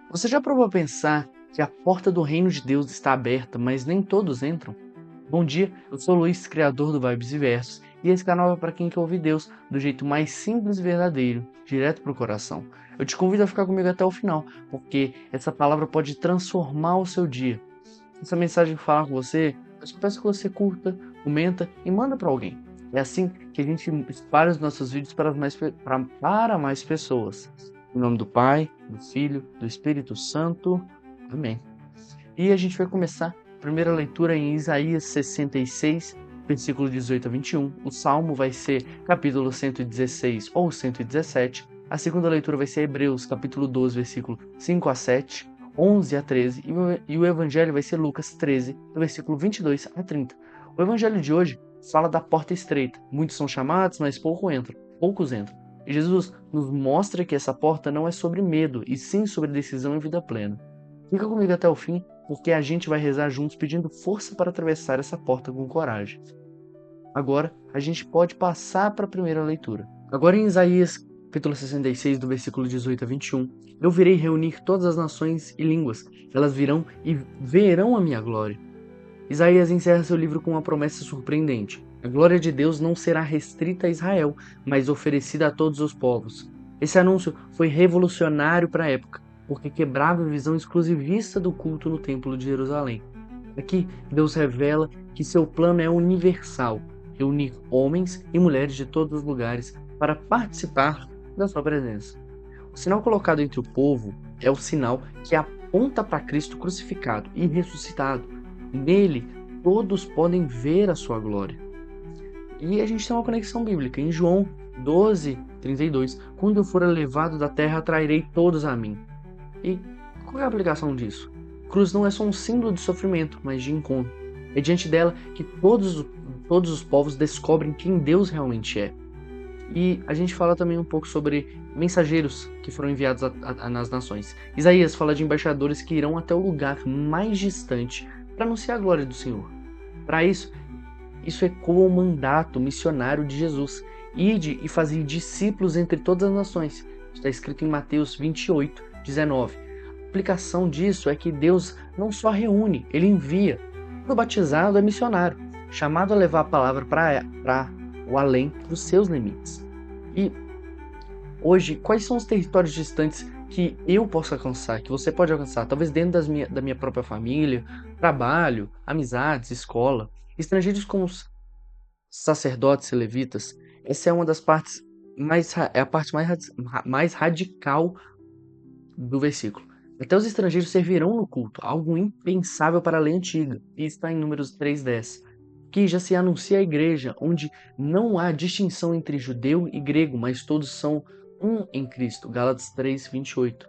Você já provou a pensar que a porta do reino de Deus está aberta, mas nem todos entram? Bom dia, eu sou o Luiz, criador do Vibes e Versos, e esse canal é para quem quer ouvir Deus do jeito mais simples e verdadeiro, direto para o coração. Eu te convido a ficar comigo até o final, porque essa palavra pode transformar o seu dia. Se essa mensagem falar com você, eu só peço que você curta, comenta e manda para alguém. É assim que a gente espalha os nossos vídeos para mais pessoas. Em nome do Pai, do Filho, do Espírito Santo. Amém. E a gente vai começar a primeira leitura em Isaías 66, versículo 18 a 21. O salmo vai ser capítulo 116 ou 117. A segunda leitura vai ser Hebreus, capítulo 12, versículo 5 a 7, 11 a 13. E o evangelho vai ser Lucas 13, do versículo 22 a 30. O evangelho de hoje fala da porta estreita. Muitos são chamados, mas poucos entram. E Jesus nos mostra que essa porta não é sobre medo, e sim sobre decisão e vida plena. Fica comigo até o fim, porque a gente vai rezar juntos pedindo força para atravessar essa porta com coragem. Agora, a gente pode passar para a primeira leitura. Agora em Isaías, capítulo 66, do versículo 18 a 21. Eu virei reunir todas as nações e línguas. Elas virão e verão a minha glória. Isaías encerra seu livro com uma promessa surpreendente. A glória de Deus não será restrita a Israel, mas oferecida a todos os povos. Esse anúncio foi revolucionário para a época, porque quebrava a visão exclusivista do culto no Templo de Jerusalém. Aqui, Deus revela que seu plano é universal, reunir homens e mulheres de todos os lugares para participar da sua presença. O sinal colocado entre o povo é o sinal que aponta para Cristo crucificado e ressuscitado. Nele, todos podem ver a sua glória. E a gente tem uma conexão bíblica. Em João 12, 32, quando eu for elevado da terra, atrairei todos a mim. E qual é a aplicação disso? Cruz não é só um símbolo de sofrimento, mas de encontro. É diante dela que todos os povos descobrem quem Deus realmente é. E a gente fala também um pouco sobre mensageiros que foram enviados nas nações. Isaías fala de embaixadores que irão até o lugar mais distante para anunciar a glória do Senhor. Para isso ecoa o mandato missionário de Jesus. Ide e fazei discípulos entre todas as nações. Está escrito em Mateus 28, 19. A aplicação disso é que Deus não só reúne, Ele envia. Todo batizado é missionário, chamado a levar a palavra para o além dos seus limites. E hoje, quais são os territórios distantes que eu posso alcançar, que você pode alcançar? Talvez dentro da minha própria família, trabalho, amizades, escola. Estrangeiros como os sacerdotes e levitas, essa é uma das partes é a parte mais radical do versículo. Até os estrangeiros servirão no culto, algo impensável para a lei antiga, e está em Números 3:10. Que já se anuncia a igreja, onde não há distinção entre judeu e grego, mas todos são um em Cristo. Gálatas 3:28.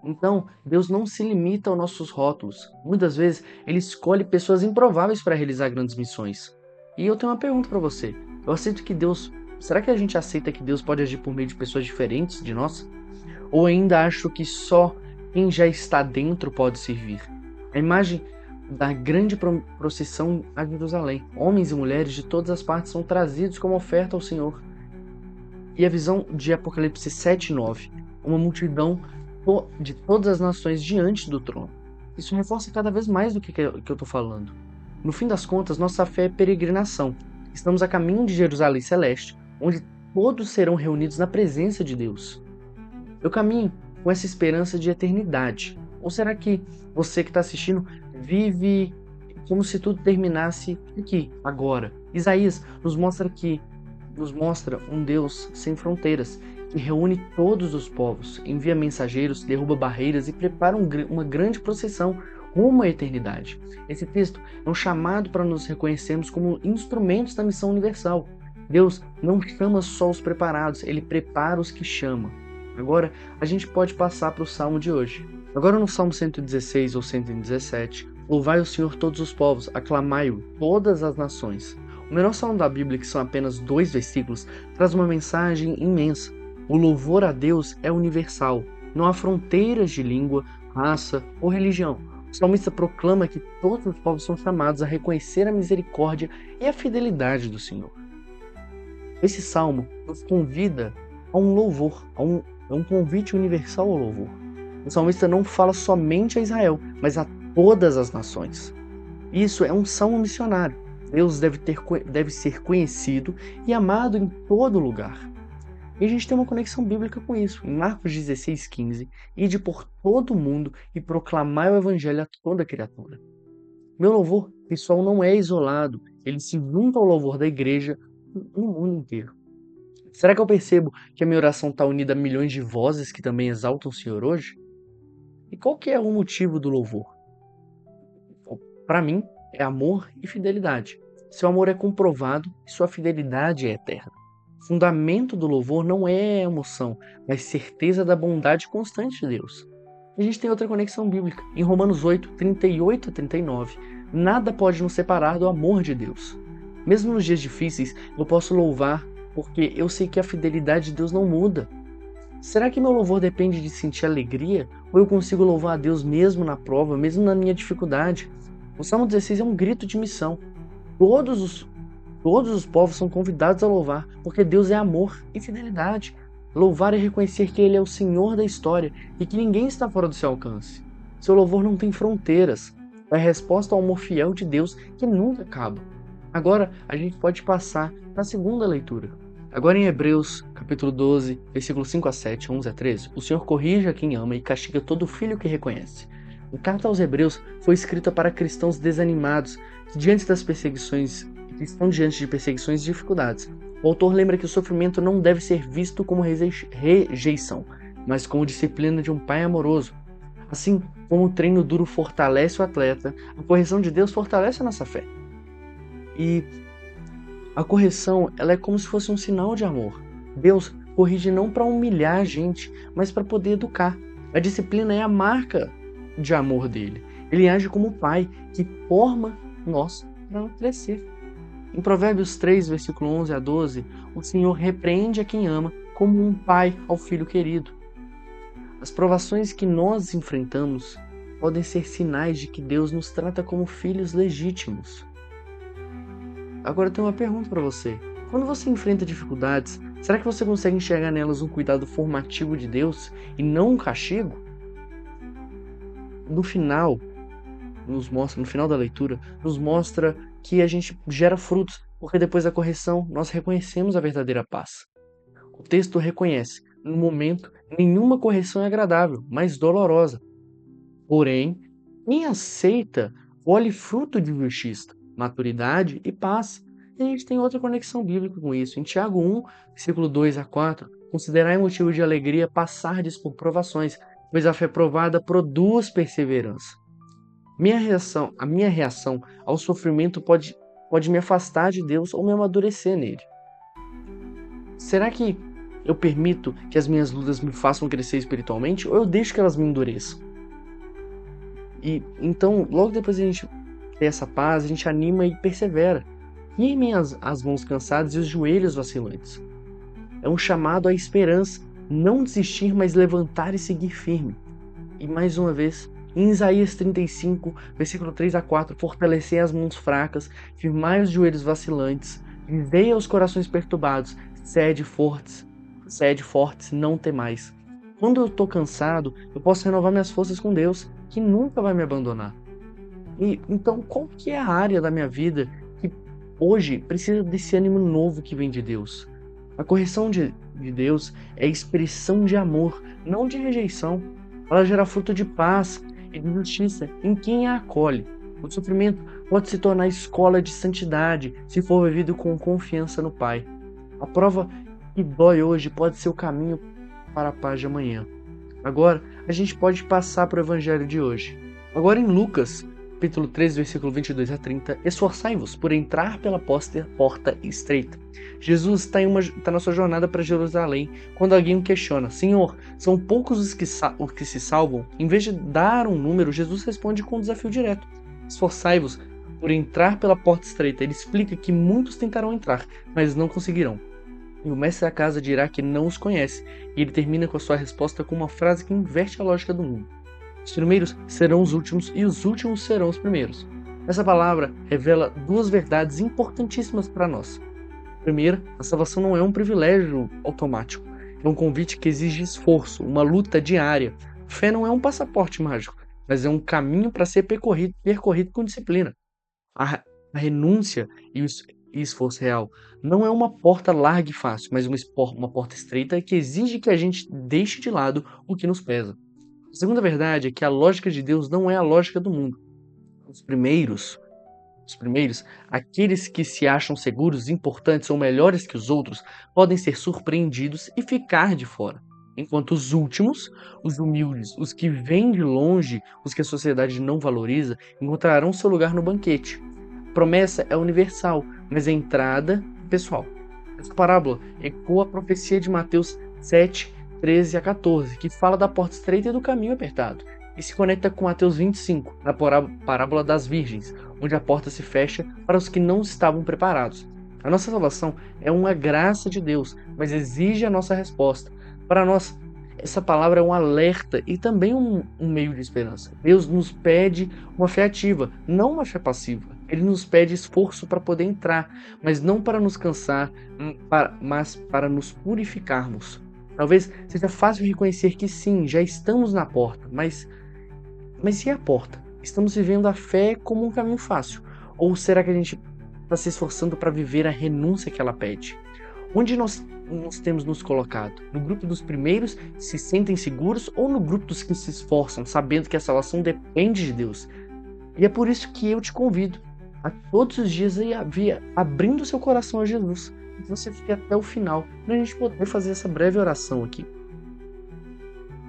Então, Deus não se limita aos nossos rótulos. Muitas vezes, Ele escolhe pessoas improváveis para realizar grandes missões. E eu tenho uma pergunta para você. Será que a gente aceita que Deus pode agir por meio de pessoas diferentes de nós? Ou ainda acho que só quem já está dentro pode servir? A imagem da grande procissão a Jerusalém. Homens e mulheres de todas as partes são trazidos como oferta ao Senhor. E a visão de Apocalipse 7:9. Uma multidão de todas as nações diante do trono. Isso reforça cada vez mais do que eu estou falando. No fim das contas, nossa fé é peregrinação. Estamos a caminho de Jerusalém Celeste, onde todos serão reunidos na presença de Deus. Eu caminho com essa esperança de eternidade. Ou será que você que está assistindo vive como se tudo terminasse aqui, agora? Isaías nos mostra um Deus sem fronteiras, que reúne todos os povos, envia mensageiros, derruba barreiras e prepara uma grande procissão rumo à eternidade. Esse texto é um chamado para nos reconhecermos como instrumentos da missão universal. Deus não chama só os preparados, Ele prepara os que chama. Agora, a gente pode passar para o Salmo de hoje. Agora no Salmo 116 ou 117, louvai o Senhor todos os povos, aclamai-o todas as nações. O menor salmo da Bíblia, que são apenas 2 versículos, traz uma mensagem imensa. O louvor a Deus é universal. Não há fronteiras de língua, raça ou religião. O salmista proclama que todos os povos são chamados a reconhecer a misericórdia e a fidelidade do Senhor. Esse salmo nos convida a um louvor, a um convite universal ao louvor. O salmista não fala somente a Israel, mas a todas as nações. Isso é um salmo missionário. Deus deve ser conhecido e amado em todo lugar. E a gente tem uma conexão bíblica com isso. Em Marcos 16,15, ide por todo o mundo e proclamai o evangelho a toda criatura. Meu louvor pessoal não é isolado, ele se junta ao louvor da igreja no mundo inteiro. Será que eu percebo que a minha oração está unida a milhões de vozes que também exaltam o Senhor hoje? E qual que é o motivo do louvor? Para mim, é amor e fidelidade. Seu amor é comprovado e sua fidelidade é eterna. O fundamento do louvor não é emoção, mas certeza da bondade constante de Deus. A gente tem outra conexão bíblica. Em Romanos 8, 38 a 39, nada pode nos separar do amor de Deus. Mesmo nos dias difíceis, eu posso louvar porque eu sei que a fidelidade de Deus não muda. Será que meu louvor depende de sentir alegria? Ou eu consigo louvar a Deus mesmo na prova, mesmo na minha dificuldade? O Salmo 16 é um grito de missão. Todos os povos são convidados a louvar, porque Deus é amor e fidelidade. Louvar é reconhecer que Ele é o Senhor da história e que ninguém está fora do seu alcance. Seu louvor não tem fronteiras. É a resposta ao amor fiel de Deus que nunca acaba. Agora, a gente pode passar na segunda leitura. Agora em Hebreus, capítulo 12, versículos 5 a 7, 11 a 13, o Senhor corrige a quem ama e castiga todo filho que reconhece. A carta aos Hebreus foi escrita para cristãos desanimados que, diante das perseguições, estão diante de perseguições e dificuldades. O autor lembra que o sofrimento não deve ser visto como rejeição, mas como disciplina de um pai amoroso. Assim como o treino duro fortalece o atleta, a correção de Deus fortalece a nossa fé. E a correção, ela é como se fosse um sinal de amor. Deus corrige não para humilhar a gente, mas para poder educar. A disciplina é a marca de amor dele. Ele age como pai que forma nós para crescer. Em Provérbios 3, versículo 11 a 12, o Senhor repreende a quem ama como um pai ao filho querido. As provações que nós enfrentamos podem ser sinais de que Deus nos trata como filhos legítimos. Agora eu tenho uma pergunta para você. Quando você enfrenta dificuldades, será que você consegue enxergar nelas um cuidado formativo de Deus e não um castigo? No final da leitura, nos mostra que a gente gera frutos, porque depois da correção nós reconhecemos a verdadeira paz. O texto reconhece, no momento, nenhuma correção é agradável, mas dolorosa. Porém, quem aceita colhe fruto de justiça, maturidade e paz. E a gente tem outra conexão bíblica com isso. Em Tiago 1, versículo 2 a 4, considerai motivo de alegria passardes por provações, pois a fé provada produz perseverança. A minha reação ao sofrimento pode me afastar de Deus ou me amadurecer nele. Será que eu permito que as minhas lutas me façam crescer espiritualmente ou eu deixo que elas me endureçam? E então, logo depois de a gente ter essa paz, a gente anima e persevera. Firmem as mãos cansadas e os joelhos vacilantes. É um chamado à esperança, não desistir, mas levantar e seguir firme. E mais uma vez, em Isaías 35, versículo 3 a 4, fortalecei as mãos fracas, firmai os joelhos vacilantes, vivei aos corações perturbados, sede fortes, não temais. Quando eu estou cansado, eu posso renovar minhas forças com Deus, que nunca vai me abandonar. E então, qual que é a área da minha vida que hoje precisa desse ânimo novo que vem de Deus? A correção de Deus é expressão de amor, não de rejeição. Ela gera fruto de paz e de justiça em quem a acolhe. O sofrimento pode se tornar escola de santidade se for vivido com confiança no Pai. A prova que dói hoje pode ser o caminho para a paz de amanhã. Agora, a gente pode passar para o evangelho de hoje. Agora em Lucas, capítulo 13, versículo 22 a 30, esforçai-vos por entrar pela porta estreita. Jesus está na sua jornada para Jerusalém, quando alguém o questiona: Senhor, são poucos os que se salvam? Em vez de dar um número, Jesus responde com um desafio direto: esforçai-vos por entrar pela porta estreita. Ele explica que muitos tentarão entrar, mas não conseguirão. E o mestre da casa dirá que não os conhece, e ele termina com a sua resposta com uma frase que inverte a lógica do mundo. Os primeiros serão os últimos e os últimos serão os primeiros. Essa palavra revela duas verdades importantíssimas para nós. Primeiro, a salvação não é um privilégio automático. É um convite que exige esforço, uma luta diária. Fé não é um passaporte mágico, mas é um caminho para ser percorrido com disciplina. A, a renúncia e esforço real não é uma porta larga e fácil, mas uma porta estreita que exige que a gente deixe de lado o que nos pesa. A segunda verdade é que a lógica de Deus não é a lógica do mundo. Os primeiros, os primeiros, aqueles que se acham seguros, importantes ou melhores que os outros, podem ser surpreendidos e ficar de fora. Enquanto os últimos, os humildes, os que vêm de longe, os que a sociedade não valoriza, encontrarão seu lugar no banquete. A promessa é universal, mas a entrada é pessoal. Essa parábola ecoa a profecia de Mateus 7, 13 a 14, que fala da porta estreita e do caminho apertado, e se conecta com Mateus 25, na parábola das virgens, onde a porta se fecha para os que não estavam preparados. A nossa salvação é uma graça de Deus, mas exige a nossa resposta. Para nós, essa palavra é um alerta e também um meio de esperança. Deus nos pede uma fé ativa, não uma fé passiva. Ele nos pede esforço para poder entrar, mas não para nos cansar, mas para nos purificarmos. Talvez seja fácil reconhecer que sim, já estamos na porta, mas e a porta? Estamos vivendo a fé como um caminho fácil? Ou será que a gente está se esforçando para viver a renúncia que ela pede? Onde nós temos nos colocado? No grupo dos primeiros que se sentem seguros ou no grupo dos que se esforçam, sabendo que a salvação depende de Deus? E é por isso que eu te convido a todos os dias ir abrindo seu coração a Jesus. Que você fique até o final, para a gente poder fazer essa breve oração aqui.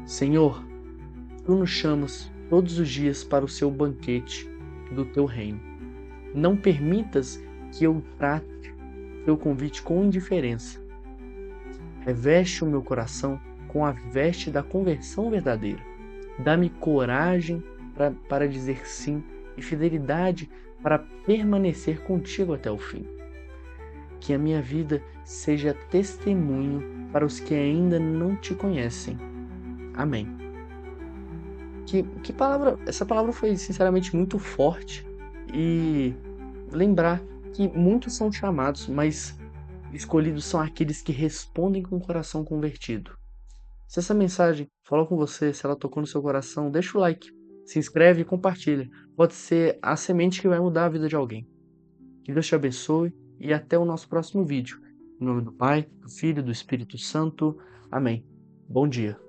Senhor, Tu nos chamas todos os dias para o seu banquete do Teu reino. Não permitas que eu trate Teu convite com indiferença. Reveste o meu coração com a veste da conversão verdadeira. Dá-me coragem para dizer sim e fidelidade para permanecer contigo até o fim. Que a minha vida seja testemunho para os que ainda não te conhecem. Amém. Que palavra, essa palavra foi sinceramente muito forte, e lembrar que muitos são chamados, mas escolhidos são aqueles que respondem com o coração convertido. Se essa mensagem falou com você, se ela tocou no seu coração, deixa o like, se inscreve e compartilha. Pode ser a semente que vai mudar a vida de alguém. Que Deus te abençoe e até o nosso próximo vídeo. Em nome do Pai, do Filho e do Espírito Santo. Amém. Bom dia.